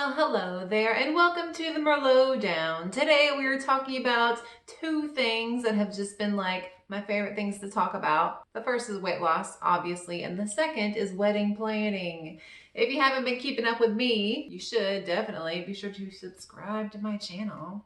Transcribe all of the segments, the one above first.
Well, hello there, and welcome to the Merlot Down. Today we are talking about two things that have just been like my favorite things to talk about. The first is weight loss, obviously, and the second is wedding planning. If you haven't been keeping up with me, you should definitely be sure to subscribe to my channel.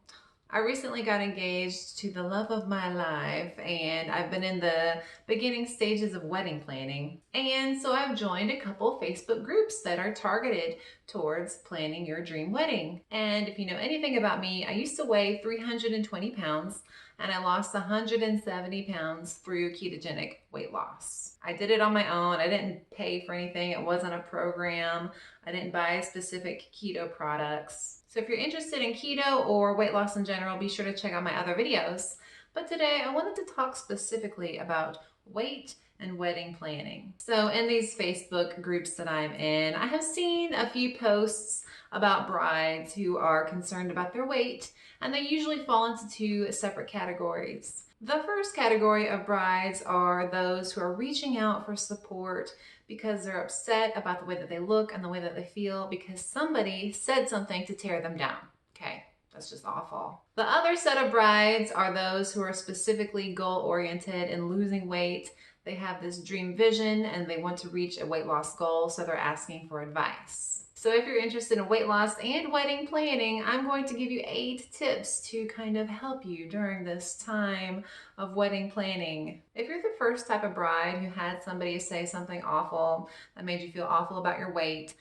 I recently got engaged to the love of my life, and I've been in the beginning stages of wedding planning. And so I've joined a couple Facebook groups that are targeted towards planning your dream wedding. And if you know anything about me, I used to weigh 320 pounds and I lost 170 pounds through ketogenic weight loss. I did it on my own. I didn't pay for anything. It wasn't a program. I didn't buy specific keto products. So if you're interested in keto or weight loss in general, be sure to check out my other videos. But today I wanted to talk specifically about weight and wedding planning. So in these Facebook groups that I'm in, I have seen a few posts about brides who are concerned about their weight, and they usually fall into two separate categories. The first category of brides are those who are reaching out for support because they're upset about the way that they look and the way that they feel because somebody said something to tear them down. Okay, that's just awful. The other set of brides are those who are specifically goal-oriented in losing weight. They have this dream vision and they want to reach a weight loss goal, so they're asking for advice. So if you're interested in weight loss and wedding planning, I'm going to give you 8 tips to kind of help you during this time of wedding planning. If you're the first type of bride who had somebody say something awful that made you feel awful about your weight,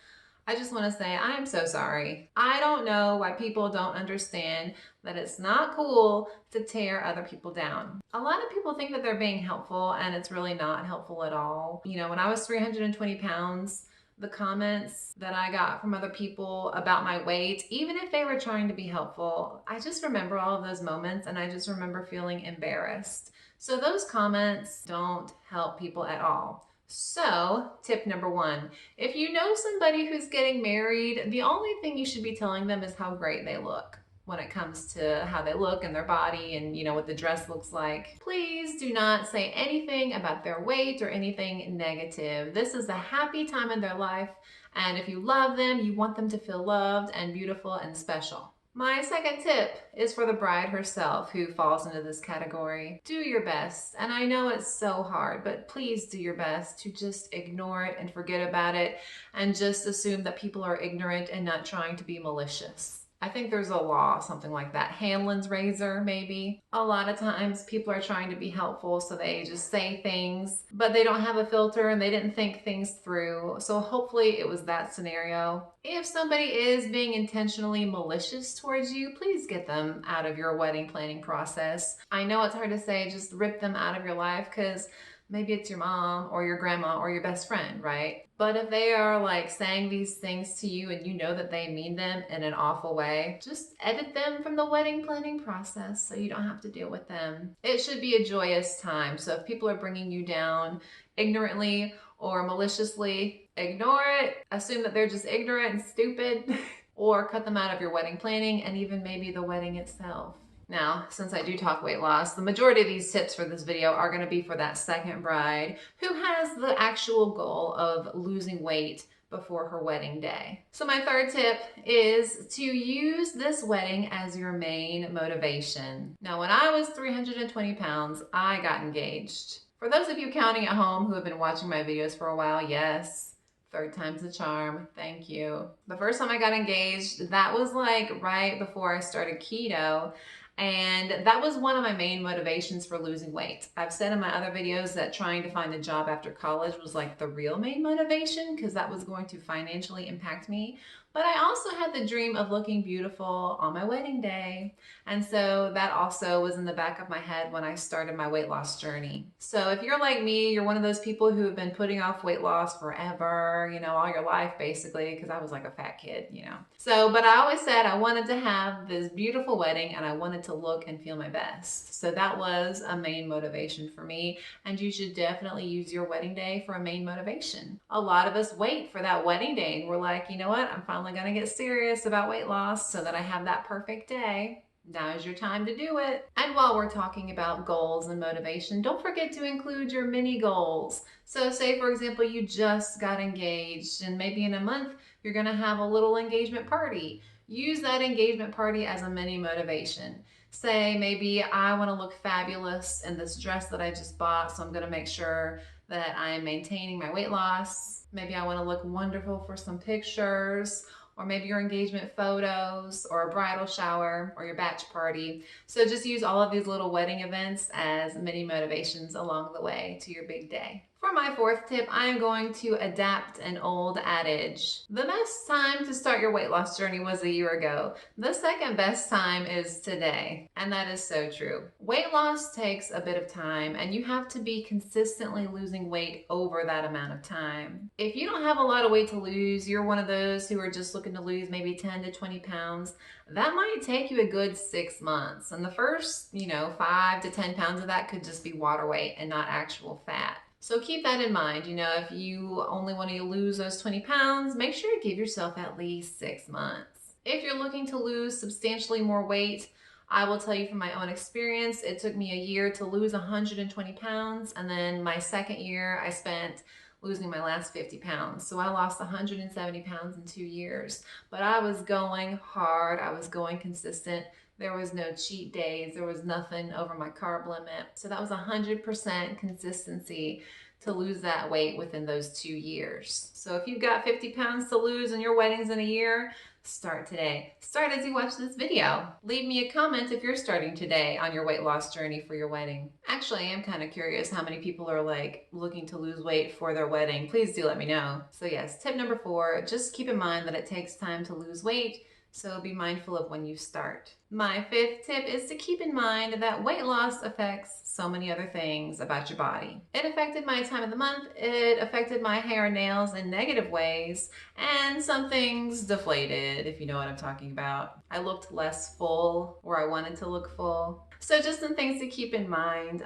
I just want to say I am so sorry. I don't know why people don't understand that it's not cool to tear other people down. A lot of people think that they're being helpful, and it's really not helpful at all. You know, when I was 320 pounds, the comments that I got from other people about my weight, even if they were trying to be helpful, I just remember all of those moments and I just remember feeling embarrassed. So those comments don't help people at all. So tip number 1, if you know somebody who's getting married, the only thing you should be telling them is how great they look when it comes to how they look and their body and, you know, what the dress looks like. Please do not say anything about their weight or anything negative. This is a happy time in their life, and if you love them, you want them to feel loved and beautiful and special. My second tip is for the bride herself who falls into this category. Do your best, and I know it's so hard, but please do your best to just ignore it and forget about it and just assume that people are ignorant and not trying to be malicious. I think there's a law, something like that. Hanlon's razor, maybe. A lot of times people are trying to be helpful, so they just say things, but they don't have a filter and they didn't think things through. So hopefully it was that scenario. If somebody is being intentionally malicious towards you, please get them out of your wedding planning process. I know it's hard to say just rip them out of your life because maybe it's your mom or your grandma or your best friend, right? But if they are like saying these things to you and you know that they mean them in an awful way, just edit them from the wedding planning process so you don't have to deal with them. It should be a joyous time. So if people are bringing you down ignorantly or maliciously, ignore it. Assume that they're just ignorant and stupid or cut them out of your wedding planning and even maybe the wedding itself. Now, since I do talk weight loss, the majority of these tips for this video are going to be for that second bride who has the actual goal of losing weight before her wedding day. So my third tip is to use this wedding as your main motivation. Now, when I was 320 pounds, I got engaged. For those of you counting at home who have been watching my videos for a while, yes, third time's the charm. Thank you. The first time I got engaged, that was like right before I started keto. And that was one of my main motivations for losing weight. I've said in my other videos that trying to find a job after college was like the real main motivation because that was going to financially impact me. But I also had the dream of looking beautiful on my wedding day. And so that also was in the back of my head when I started my weight loss journey. So if you're like me, you're one of those people who have been putting off weight loss forever, you know, all your life basically, because I was like a fat kid, you know. So, but I always said I wanted to have this beautiful wedding and I wanted to look and feel my best. So that was a main motivation for me, and you should definitely use your wedding day for a main motivation. A lot of us wait for that wedding day and we're like, you know what, I'm finally gonna get serious about weight loss so that I have that perfect day. Now is your time to do it. And while we're talking about goals and motivation, don't forget to include your mini goals. So say, for example, you just got engaged and maybe in a month You're gonna have a little engagement party. Use that engagement party as a mini motivation. Say maybe I want to look fabulous in this dress that I just bought, so I'm going to make sure that I am maintaining my weight loss. Maybe I want to look wonderful for some pictures, or maybe your engagement photos, or a bridal shower, or your batch party. So just use all of these little wedding events as mini motivations along the way to your big day. For my fourth tip, I am going to adapt an old adage. The best time to start your weight loss journey was a year ago. The second best time is today. And that is so true. Weight loss takes a bit of time, and you have to be consistently losing weight over that amount of time. If you don't have a lot of weight to lose, you're one of those who are just looking to lose maybe 10 to 20 pounds, that might take you a good 6 months. And the first, 5 to 10 pounds of that could just be water weight and not actual fat. So keep that in mind. If you only want to lose those 20 pounds, make sure to give yourself at least 6 months. If you're looking to lose substantially more weight, I will tell you from my own experience, it took me a year to lose 120 pounds. And then my second year, I spent losing my last 50 pounds. So I lost 170 pounds in 2 years. But I was going hard. I was going consistent. There was no cheat days. There was nothing over my carb limit. So that was 100% consistency to lose that weight within those 2 years. So if you've got 50 pounds to lose and your wedding's in a year, start today. Start as you watch this video. Leave me a comment if you're starting today on your weight loss journey for your wedding. Actually, I am kind of curious how many people are looking to lose weight for their wedding. Please do let me know. So yes, tip number 4, just keep in mind that it takes time to lose weight. So be mindful of when you start. My 5th tip is to keep in mind that weight loss affects so many other things about your body. It affected my time of the month, it affected my hair and nails in negative ways, and some things deflated, if you know what I'm talking about. I looked less full where I wanted to look full. So just some things to keep in mind.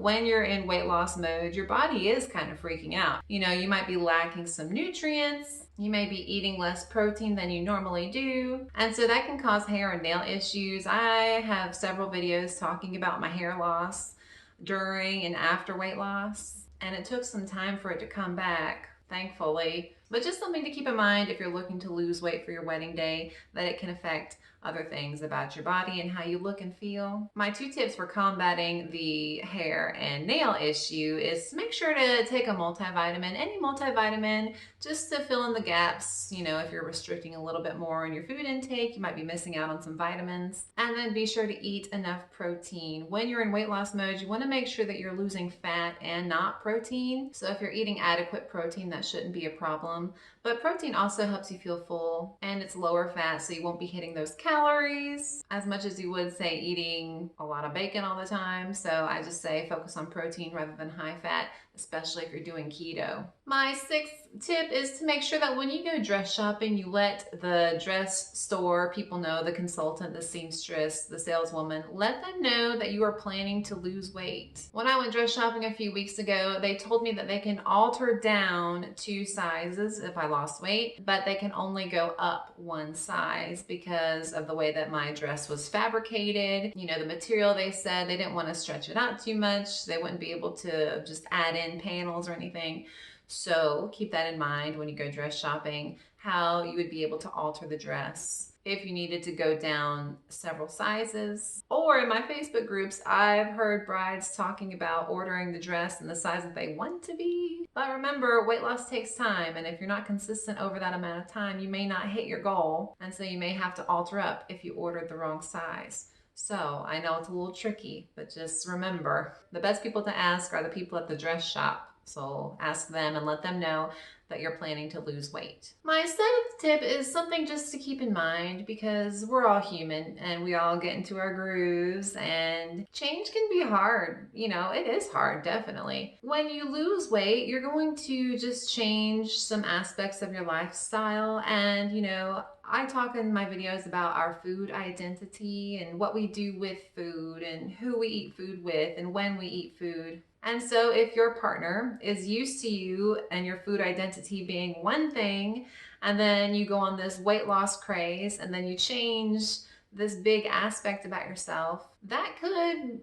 When you're in weight loss mode, your body is kind of freaking out. You might be lacking some nutrients. You may be eating less protein than you normally do. And so that can cause hair and nail issues. I have several videos talking about my hair loss during and after weight loss. And it took some time for it to come back, thankfully. But just something to keep in mind if you're looking to lose weight for your wedding day, that it can affect other things about your body and how you look and feel. My 2 tips for combating the hair and nail issue is to make sure to take a multivitamin, any multivitamin, just to fill in the gaps. If you're restricting a little bit more in your food intake, you might be missing out on some vitamins. And then be sure to eat enough protein. When you're in weight loss mode, you want to make sure that you're losing fat and not protein. So if you're eating adequate protein, that shouldn't be a problem. But protein also helps you feel full, and it's lower fat, so you won't be hitting those calories as much as you would, say, eating a lot of bacon all the time. So I just say focus on protein rather than high fat, especially if you're doing keto. My 6th tip is to make sure that when you go dress shopping, you let the dress store people know, the consultant, the seamstress, the saleswoman, let them know that you are planning to lose weight. When I went dress shopping a few weeks ago, they told me that they can alter down 2 sizes if I lost weight, but they can only go up 1 size because of the way that my dress was fabricated. The material, they said they didn't want to stretch it out too much. They wouldn't be able to just add in panels or anything. So keep that in mind when you go dress shopping, how you would be able to alter the dress if you needed to go down several sizes. Or in my Facebook groups, I've heard brides talking about ordering the dress in the size that they want to be. But remember, weight loss takes time, and if you're not consistent over that amount of time, you may not hit your goal, and so you may have to alter up if you ordered the wrong size. So I know it's a little tricky, but just remember, the best people to ask are the people at the dress shop. So ask them and let them know that you're planning to lose weight. My 7th tip is something just to keep in mind, because we're all human and we all get into our grooves, and change can be hard. It is hard, definitely. When you lose weight, you're going to just change some aspects of your lifestyle. And I talk in my videos about our food identity and what we do with food and who we eat food with and when we eat food. And so if your partner is used to you and your food identity being one thing, and then you go on this weight loss craze, and then you change this big aspect about yourself, that could,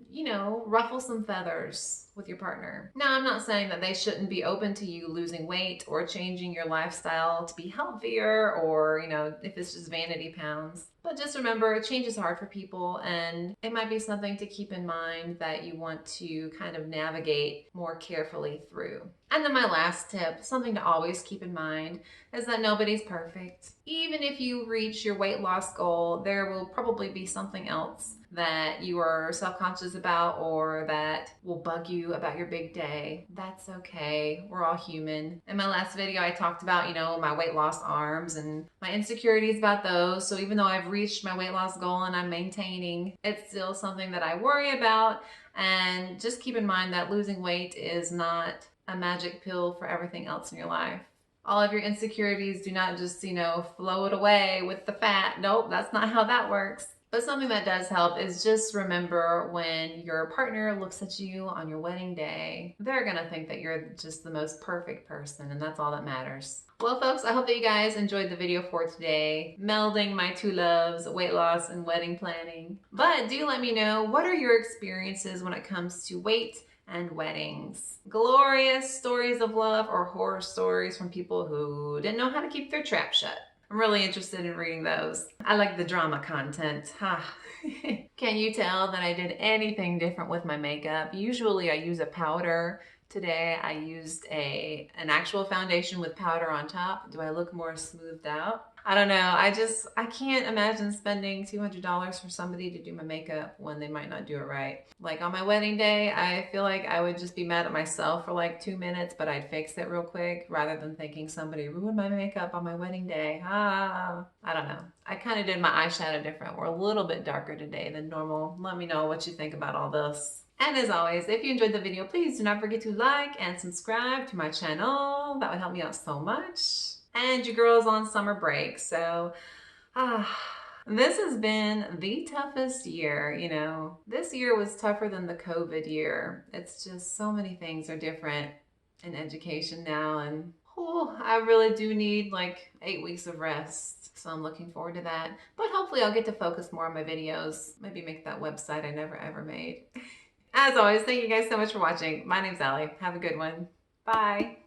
ruffle some feathers. with your partner. Now, I'm not saying that they shouldn't be open to you losing weight or changing your lifestyle to be healthier, or, you know, if it's just vanity pounds. But just remember, change is hard for people, and it might be something to keep in mind that you want to kind of navigate more carefully through. And then my last tip, something to always keep in mind, is that nobody's perfect. Even if you reach your weight loss goal, there will probably be something else that you are self-conscious about or that will bug you about your big day. That's okay. We're all human. In my last video, I talked about, you know, my weight loss arms and my insecurities about those. So even though I've reached my weight loss goal and I'm maintaining, it's still something that I worry about. And just keep in mind that losing weight is not a magic pill for everything else in your life. All of your insecurities do not just, you know, float away with the fat. Nope, that's not how that works. But something that does help is just remember, when your partner looks at you on your wedding day, they're gonna think that you're just the most perfect person, and that's all that matters. Well, folks, I hope that you guys enjoyed the video for today, melding my two loves, weight loss and wedding planning. But do let me know, what are your experiences when it comes to weight and weddings? Glorious stories of love or horror stories from people who didn't know how to keep their trap shut? I'm really interested in reading those. I like the drama content. Can you tell that I did anything different with my makeup? Usually I use a powder. Today I used an actual foundation with powder on top. Do I look more smoothed out? I don't know. I can't imagine spending $200 for somebody to do my makeup when they might not do it right. Like on my wedding day, I feel like I would just be mad at myself for like 2 minutes, but I'd fix it real quick rather than thinking somebody ruined my makeup on my wedding day. I don't know. I kind of did my eyeshadow different. We're a little bit darker today than normal. Let me know what you think about all this. And as always, if you enjoyed the video, please do not forget to like and subscribe to my channel. That would help me out so much. And your girl's on summer break, so this has been the toughest year, you know. This year was tougher than the COVID year. It's just so many things are different in education now, and I really do need like 8 weeks of rest. So I'm looking forward to that. But hopefully I'll get to focus more on my videos. Maybe make that website I never ever made. As always, thank you guys so much for watching. My name's Allie. Have a good one. Bye.